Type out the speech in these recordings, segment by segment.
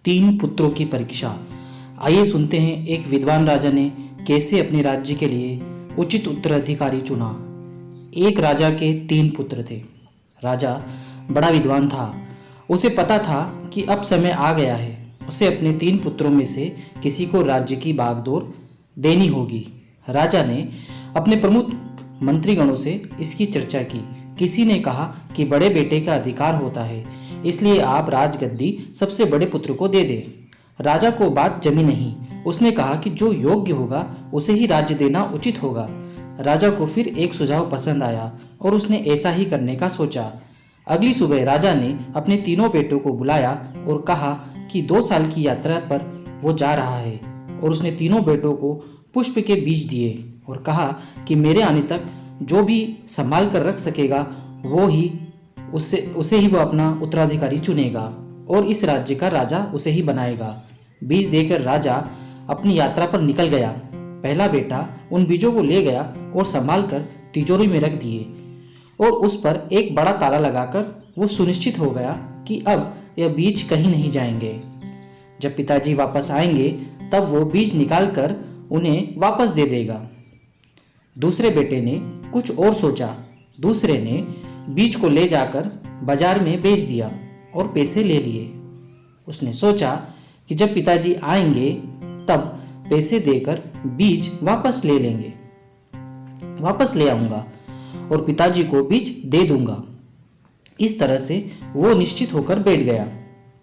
तीन पुत्रों की परीक्षा। आइए सुनते हैं एक विद्वान राजा ने कैसे अपने राज्य के लिए उचित उत्तराधिकारी चुना। एक राजा के तीन पुत्र थे। राजा बड़ा विद्वान था। उसे पता था कि अब समय आ गया है, उसे अपने तीन पुत्रों में से किसी को राज्य की बागडोर देनी होगी। राजा ने अपने प्रमुख मंत्रीगणों से इसकी चर्चा की। किसी ने कहा कि बड़े बेटे का अधिकार होता है, इसलिए आप राजगद्दी सबसे बड़े पुत्र को दे दें। राजा को बात जमी नहीं। उसने कहा कि जो योग्य होगा उसे ही राज्य देना उचित होगा। राजा को फिर एक सुझाव पसंद आया और उसने ऐसा ही करने का सोचा। अगली सुबह राजा ने अपने तीनों बेटों को बुलाया और कहा कि 2 साल की यात्रा पर वो जा रहा है, और उसने तीनों बेटों को पुष्प के बीज दिए और कहा कि मेरे आने तक जो भी संभाल कर रख सकेगा वो ही उसे ही वो अपना उत्तराधिकारी चुनेगा और इस राज्य का राजा उसे ही बनाएगा। बीज देकर राजा अपनी यात्रा पर निकल गया। पहला बेटा उन बीजों को ले गया और संभाल कर तिजोरी में रख दिए और उस पर एक बड़ा ताला लगाकर वो सुनिश्चित हो गया कि अब यह बीज कहीं नहीं जाएंगे। जब पिताजी वापस आएंगे तब वो बीज निकालकर उन्हें वापस दे देगा। दूसरे बेटे ने कुछ और सोचा। दूसरे ने बीज को ले जाकर बाजार में बेच दिया और पैसे ले लिए। उसने सोचा कि जब पिताजी आएंगे तब पैसे देकर बीज वापस ले आऊंगा और पिताजी को बीज दे दूंगा। इस तरह से वो निश्चित होकर बैठ गया।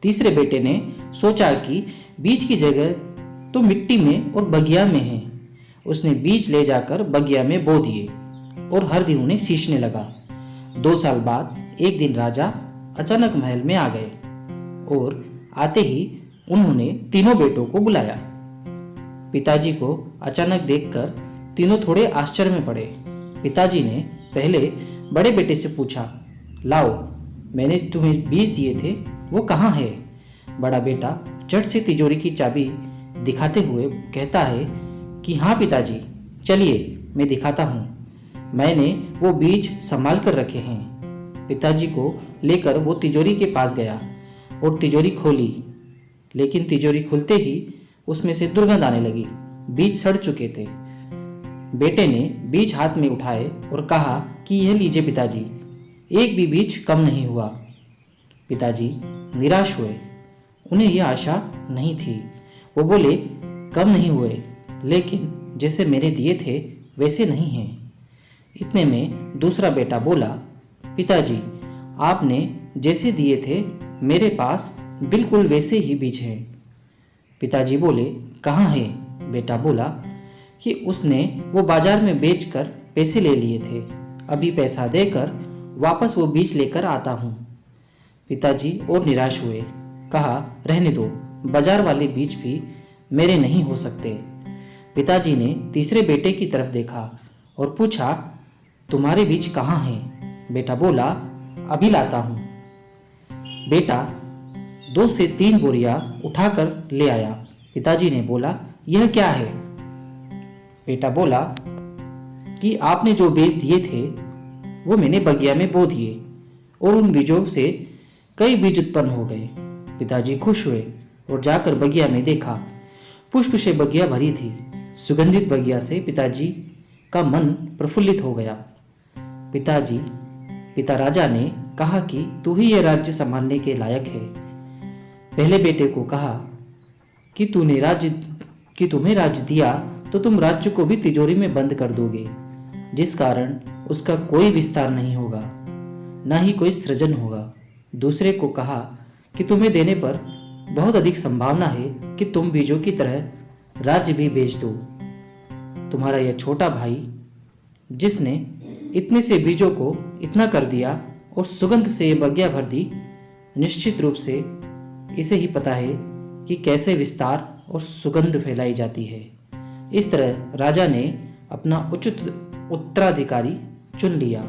तीसरे बेटे ने सोचा कि बीज की जगह तो मिट्टी में और बगिया में है। उसने बीज ले जाकर बगिया में बो दिए और हर दिन उन्हें सींचने लगा। 2 साल बाद एक दिन राजा अचानक महल में आ गए और आते ही उन्होंने तीनों बेटों को बुलाया। पिताजी को अचानक देखकर तीनों थोड़े आश्चर्य में पड़े। पिताजी ने पहले बड़े बेटे से पूछा, लाओ, मैंने तुम्हें बीज दिए थे, वो कहाँ है? बड़ा बेटा झट से तिजोरी की चाबी दिखाते हुए कहता है कि हाँ पिताजी, चलिए मैं दिखाता हूँ। मैंने वो बीज संभाल कर रखे हैं। पिताजी को लेकर वो तिजोरी के पास गया और तिजोरी खोली, लेकिन तिजोरी खुलते ही उसमें से दुर्गंध आने लगी। बीज सड़ चुके थे। बेटे ने बीज हाथ में उठाए और कहा कि यह लीजिए पिताजी, एक भी बीज कम नहीं हुआ। पिताजी निराश हुए। उन्हें यह आशा नहीं थी। वो बोले, कम नहीं हुए, लेकिन जैसे मैंने दिए थे वैसे नहीं हैं। इतने में दूसरा बेटा बोला, पिताजी, आपने जैसे दिए थे मेरे पास बिल्कुल वैसे ही बीज हैं। पिताजी बोले, कहाँ है? बेटा बोला कि उसने वो बाजार में बेचकर पैसे ले लिए थे, अभी पैसा देकर वापस वो बीज लेकर आता हूँ। पिताजी और निराश हुए। कहा, रहने दो, बाजार वाले बीज भी मेरे नहीं हो सकते। पिताजी ने तीसरे बेटे की तरफ देखा और पूछा, तुम्हारे बीज कहाँ हैं? बेटा बोला, अभी लाता हूँ। बेटा 2 से 3 बोरियां उठाकर ले आया। पिताजी ने बोला, यह क्या है? बेटा बोला कि आपने जो बीज दिए थे वो मैंने बगिया में बो दिए और उन बीजों से कई बीज उत्पन्न हो गए। पिताजी खुश हुए और जाकर बगिया में देखा। पुष्प से बगिया भरी थी। सुगंधित बगिया से पिताजी का मन प्रफुल्लित हो गया। पिता राजा ने कहा कि तू ही यह राज्य संभालने के लायक है। पहले बेटे को कहा कि तुम्हें राज्य दिया तो तुम राज्य को भी तिजोरी में बंद कर दोगे, जिस कारण उसका कोई विस्तार नहीं होगा, ना ही कोई सृजन होगा। दूसरे को कहा कि तुम्हें देने पर बहुत अधिक संभावना है कि तुम बीजों की तरह राज्य भी बेच दो। तुम्हारा यह छोटा भाई, जिसने इतने से बीजों को इतना कर दिया और सुगंध से बगिया भर दी, निश्चित रूप से इसे ही पता है कि कैसे विस्तार और सुगंध फैलाई जाती है। इस तरह राजा ने अपना उचित उत्तराधिकारी चुन लिया।